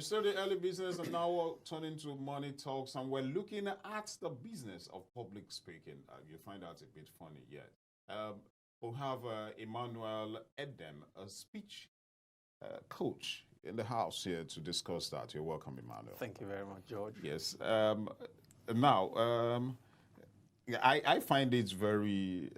It's still the early business, and now we're turning to money talks, and we're looking at the business of public speaking. You find that a bit funny, yeah. Um, we have Emmanuel Edem, a speech coach, in the house here to discuss that. You're welcome, Emmanuel. Thank you very much, George. Yes. Now, yeah, I find it very.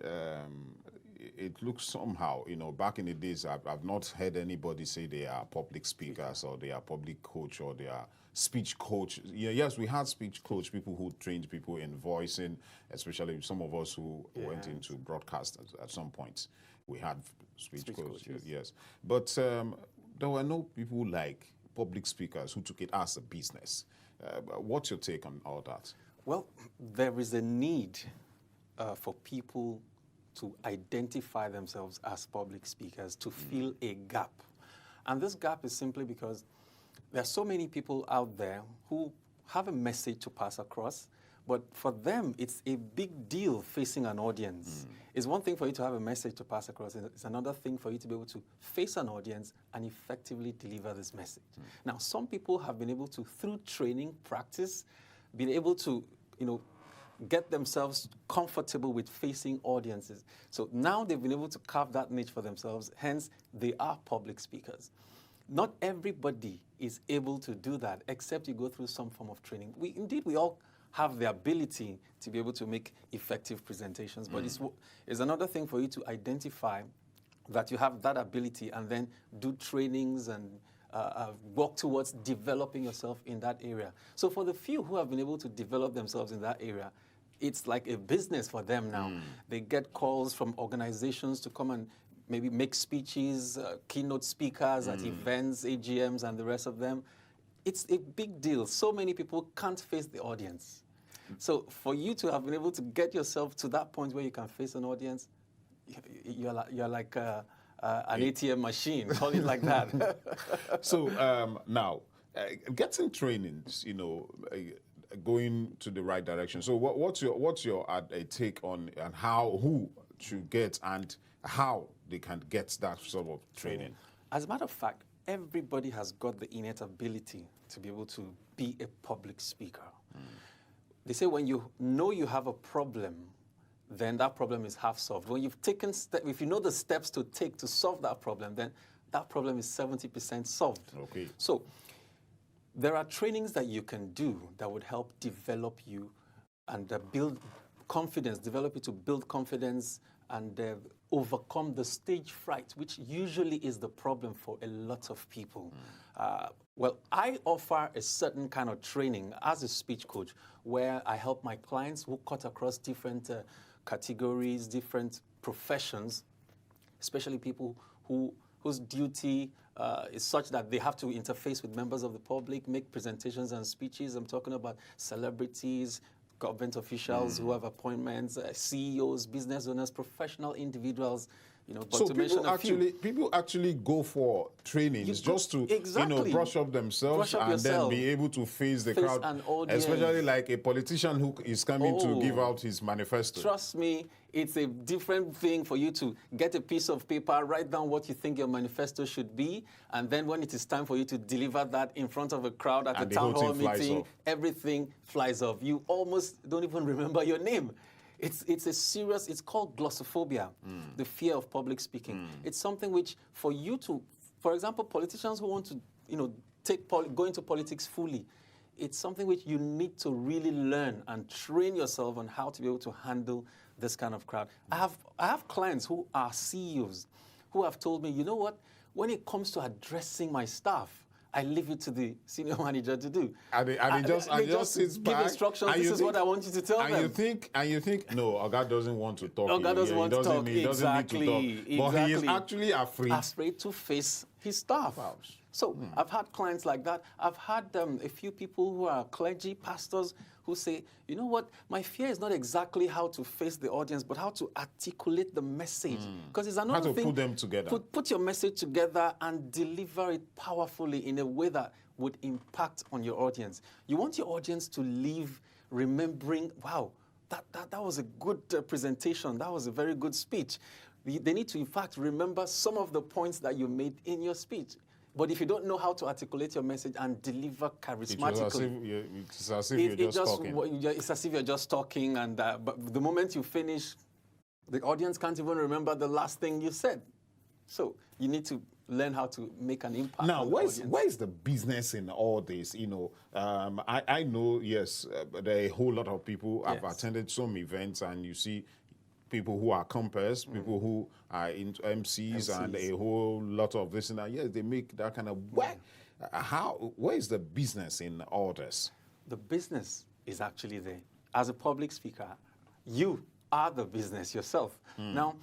It looks somehow, back in the days, I've not heard anybody say they are public speakers or they are public coach or they are speech coach. Yeah, yes, we had speech coach, people who trained people in voicing, especially some of us who went into broadcast at some point. We had speech coaches, yes. But there were no people like public speakers who took it as a business. What's your take on all that? Well, there is a need for people to identify themselves as public speakers, to fill a gap. And this gap is simply because there are so many people out there who have a message to pass across, but for them, it's a big deal facing an audience. It's one thing for you to have a message to pass across. It's another thing for you to be able to face an audience and effectively deliver this message. Now, some people have been able to, through training, practice, been able to, get themselves comfortable with facing audiences. So now they've been able to carve that niche for themselves, hence they are public speakers. Not everybody is able to do that, except you go through some form of training. We all have the ability to be able to make effective presentations, but it's another thing for you to identify that you have that ability and then do trainings and work towards developing yourself in that area. So for the few who have been able to develop themselves in that area, it's like a business for them now. They get calls from organizations to come and maybe make speeches, keynote speakers at events, AGMs, and the rest of them. It's a big deal. So many people can't face the audience. So for you to have been able to get yourself to that point where you can face an audience, you're like an ATM machine, call it like that. So now, getting trainings, going to the right direction. So what's your take on and who should get and how they can get that sort of training? As a matter of fact, everybody has got the innate ability to be able to be a public speaker. They say when you know you have a problem, then that problem is half solved. When you've taken if you know the steps to take to solve that problem, then that problem is 70% solved. Okay. So there are trainings that you can do that would help develop you and build confidence, develop you to build confidence and overcome the stage fright, which usually is the problem for a lot of people. Well, I offer a certain kind of training as a speech coach where I help my clients who cut across different categories, different professions, especially people whose duty is such that they have to interface with members of the public, make presentations and speeches. I'm talking about celebrities, government officials who have appointments, CEOs, business owners, professional individuals. But so to mention a few. people actually go for trainings just to brush up themselves then be able to face the crowd, especially like a politician who is coming to give out his manifesto. Trust me, it's a different thing for you to get a piece of paper, write down what you think your manifesto should be, and then when it is time for you to deliver that in front of a crowd at a town hall meeting, everything flies off. You almost don't even remember your name. It's called glossophobia, the fear of public speaking. It's something which for you to, for example, politicians who want to, go into politics fully, it's something which you need to really learn and train yourself on how to be able to handle this kind of crowd. I have clients who are CEOs who have told me, you know what, when it comes to addressing my staff, I leave it to the senior manager to do. And they just sit give back, instructions. This is what I want you to tell them. You think, no, Oga doesn't want to talk. Oga doesn't want to talk. He doesn't need to talk. But he is actually afraid to face his staff. Wow. So I've had clients like that. I've had a few people who are clergy, pastors, who say, you know what, my fear is not exactly how to face the audience, but how to articulate the message. Because it's another thing. How to put them together. Put your message together and deliver it powerfully in a way that would impact on your audience. You want your audience to leave remembering, wow, that was a good presentation. That was a very good speech. They need to, in fact, remember some of the points that you made in your speech. But if you don't know how to articulate your message and deliver charismatically, It's as if you're just talking. it's as if you're just talking, and but the moment you finish, the audience can't even remember the last thing you said. So you need to learn how to make an impact. Now, on the audience. where's the business in all this? I know, yes, there are a whole lot of people. I've Yes. attended some events, and you see people who are compers, people who are into MCs, and a whole lot of this and that. Yes, they make that kind of where is the business in all this? The business is actually there. As a public speaker, you are the business yourself. Now,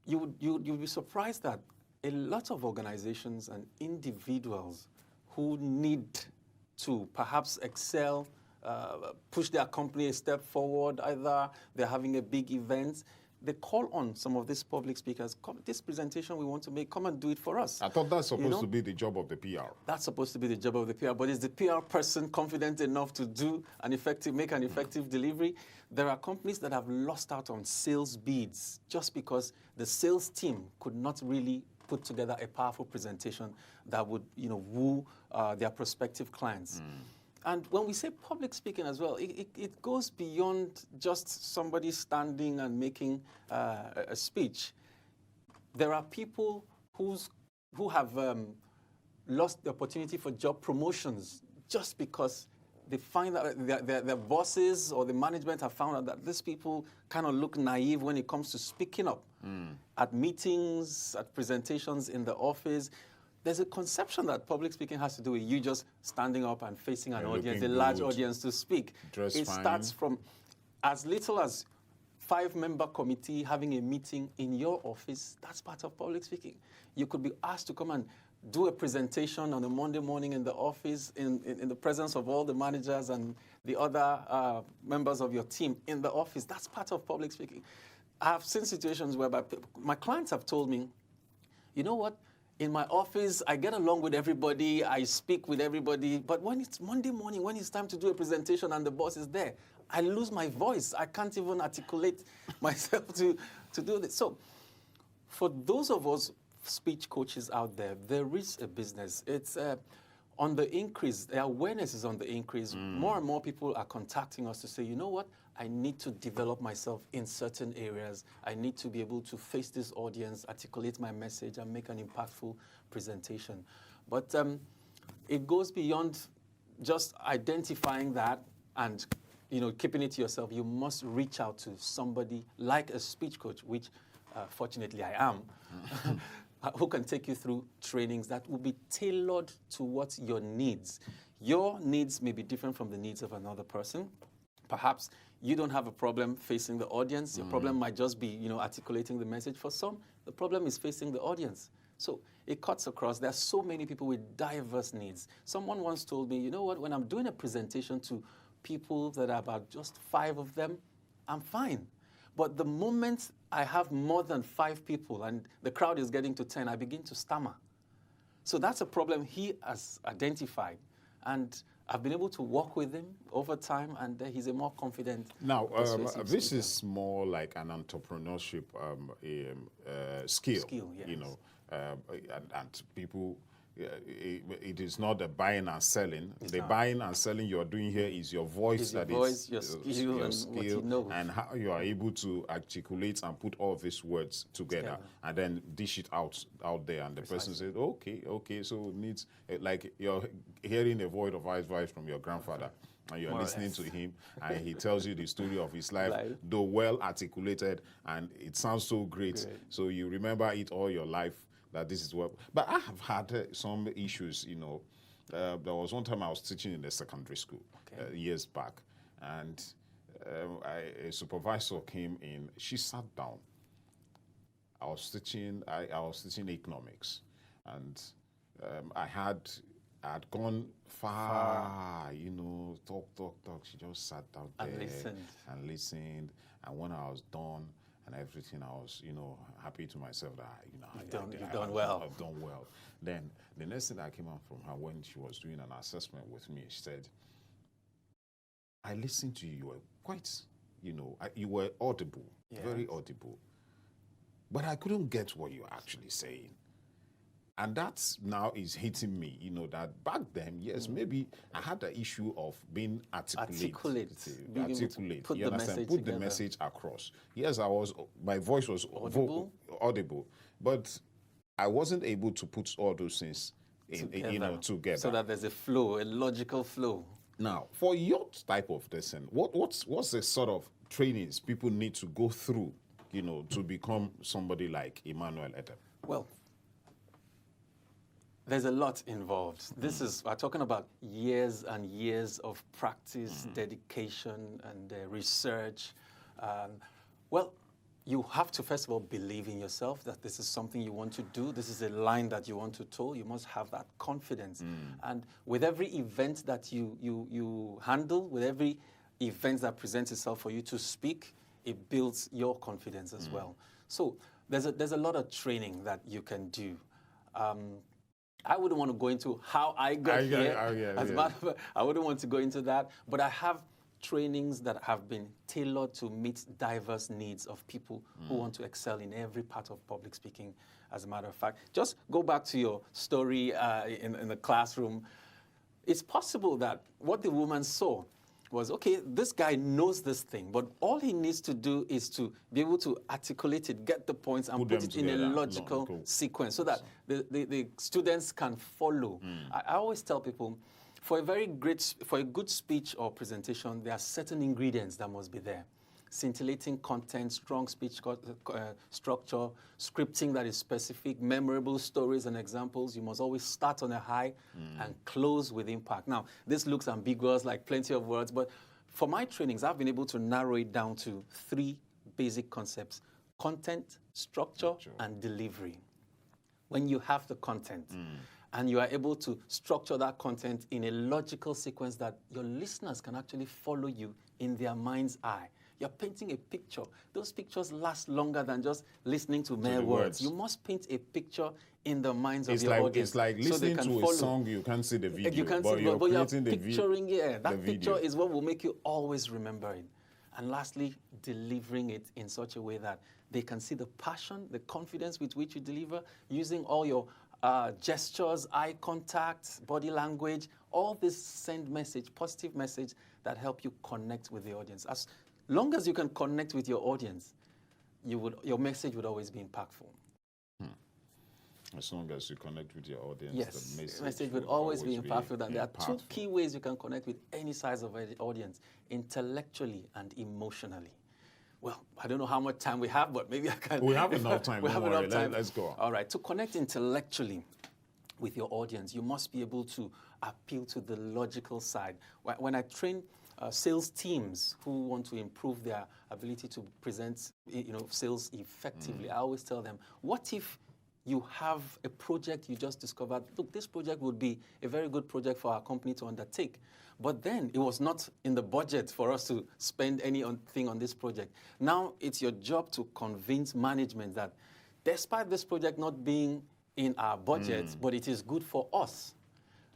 you'll be surprised that a lot of organizations and individuals who need to perhaps excel, push their company a step forward, either they're having a big event, they call on some of these public speakers, come, this presentation we want to make, come and do it for us. I thought that's supposed to be the job of the PR. That's supposed to be the job of the PR, but is the PR person confident enough to make an effective delivery? There are companies that have lost out on sales bids just because the sales team could not really put together a powerful presentation that would, woo their prospective clients. And when we say public speaking as well, it goes beyond just somebody standing and making a speech. There are people who have lost the opportunity for job promotions just because they find that their bosses or the management have found out that these people kind of look naive when it comes to speaking up at meetings, at presentations in the office. There's a conception that public speaking has to do with you just standing up and facing an audience, a large audience to speak. It starts from as little as 5-member committee having a meeting in your office. That's part of public speaking. You could be asked to come and do a presentation on a Monday morning in the office in the presence of all the managers and the other members of your team in the office. That's part of public speaking. I've seen situations where my clients have told me, you know what? In my office, I get along with everybody, I speak with everybody, but when it's Monday morning, when it's time to do a presentation and the boss is there, I lose my voice. I can't even articulate myself to do this. So for those of us speech coaches out there, there is a business. It's on the increase. The awareness is on the increase. More and more people are contacting us to say, you know what? I need to develop myself in certain areas. I need to be able to face this audience, articulate my message, and make an impactful presentation. But it goes beyond just identifying that and keeping it to yourself. You must reach out to somebody like a speech coach, which fortunately I am, who can take you through trainings that will be tailored to what your needs. Your needs may be different from the needs of another person. Perhaps you don't have a problem facing the audience. Your problem might just be, articulating the message. For some, the problem is facing the audience. So it cuts across. There are so many people with diverse needs. Someone once told me, you know what, when I'm doing a presentation to people that are about just 5 of them, I'm fine. But the moment I have more than 5 people and the crowd is getting to 10, I begin to stammer. So that's a problem he has identified. And I've been able to work with him over time, and he's a more confident. Now, this is more like an entrepreneurship skill. Yes. And people, it is not the buying and selling. The buying and selling you are doing here is your voice, your skill, and what you know, and how you are able to articulate and put all these words together and then dish it out there, and the person says, okay, so it needs, like you're hearing a voice from your grandfather, and you're listening to him, and he tells you the story of his life, though well articulated, and it sounds so great. So you remember it all your life, that this is what. But I have had some issues, there was one time I was teaching in the secondary school years back, and a supervisor came in. She sat down. I was teaching economics, and I had gone far, talk. She just sat down there and listened. And when I was done and everything, I was, happy to myself that, you've done well. I've done well. Then the next thing that came out from her when she was doing an assessment with me, she said, I listened to you. You were quite, you were audible, very audible. But I couldn't get what you were actually saying. And that now is hitting me, that back then, yes, maybe I had the issue of being articulate, being able to put you the understand? message Put the together. message across. Yes, my voice was audible, but I wasn't able to put all those things together. So that there's a flow, a logical flow. Now, for your type of lesson, what's the sort of trainings people need to go through, to become somebody like Emmanuel Edem? Well, there's a lot involved. We're talking about years and years of practice, dedication, and research. Well, you have to, first of all, believe in yourself that this is something you want to do. This is a line that you want to toe. You must have that confidence. And with every event that you handle, with every event that presents itself for you to speak, it builds your confidence as well. So there's a lot of training that you can do. I wouldn't want to go into how I got here. I wouldn't want to go into that. But I have trainings that have been tailored to meet diverse needs of people who want to excel in every part of public speaking, as a matter of fact. Just go back to your story in the classroom. It's possible that what the woman saw was, okay, this guy knows this thing, but all he needs to do is to be able to articulate it, get the points, and put it in a logical sequence so that the students can follow. I always tell people, for a good speech or presentation, there are certain ingredients that must be there. Scintillating content, strong speech structure, scripting that is specific, memorable stories and examples. You must always start on a high and close with impact. Now, this looks ambiguous, like plenty of words, but for my trainings, I've been able to narrow it down to 3 basic concepts: content, structure, and delivery. When you have the content, and you are able to structure that content in a logical sequence that your listeners can actually follow you in their mind's eye. You're painting a picture. Those pictures last longer than just listening to mere words. You must paint a picture in the minds of your audience. It's like listening to a song, you can't see the video, you can't but see, you're you're creating picturing, that the picture video. is what will make you always remember it. And lastly, delivering it in such a way that they can see the passion, the confidence with which you deliver, using all your gestures, eye contact, body language. All this send message, positive message that help you connect with the audience. As long as you can connect with your audience, your message would always be impactful. As long as you connect with your audience, yes, the message would always be impactful. And there are 2 key ways you can connect with any size of audience: intellectually and emotionally. Well, I don't know how much time we have, but maybe I can. We have enough time. We have enough time. Let's go on. All right. To connect intellectually with your audience, you must be able to appeal to the logical side. When I train sales teams who want to improve their ability to present, sales effectively, I always tell them, what if you have a project you just discovered? Look, this project would be a very good project for our company to undertake. But then it was not in the budget for us to spend anything on this project. Now it's your job to convince management that despite this project not being in our budget, but it is good for us.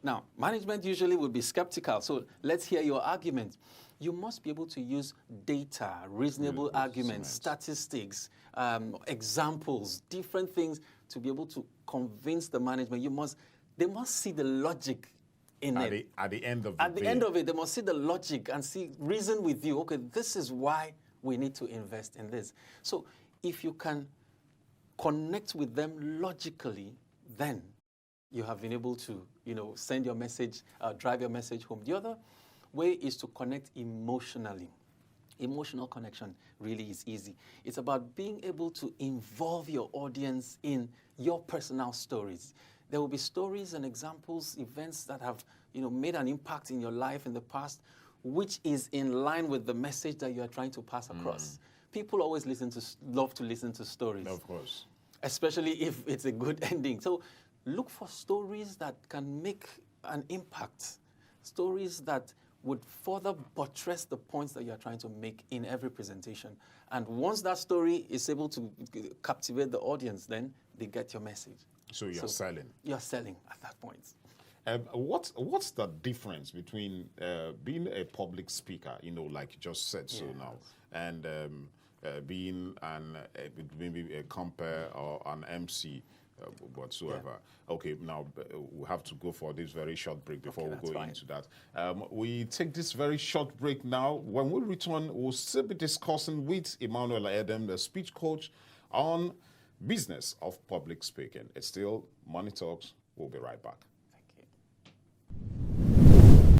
Now, management usually will be skeptical, so let's hear your argument. You must be able to use data, reasonable arguments, statistics, examples, different things to be able to convince the management. They must see the logic in it. At the end of the end of it, they must see the logic and reason with you. Okay, this is why we need to invest in this. So if you can connect with them logically, then you have been able to, send your message, drive your message home. The other way is to connect emotionally. Emotional connection really is easy. It's about being able to involve your audience in your personal stories. There will be stories and examples, events that have, made an impact in your life in the past, which is in line with the message that you are trying to pass across. People always love to listen to stories. Of course. Especially if it's a good ending. So look for stories that can make an impact, stories that would further buttress the points that you're trying to make in every presentation. And once that story is able to captivate the audience, then they get your message. So you're selling. You're selling at that point. What's the difference between being a public speaker, like you just said now, and being maybe a compere or an MC whatsoever. Okay, now we have to go for this very short break before Okay, we that's go fine. into that. We take this very short break now. When we return, we'll still be discussing with Emmanuel Edem, the speech coach, on business of public speaking. It's still Money Talks. We'll be right back.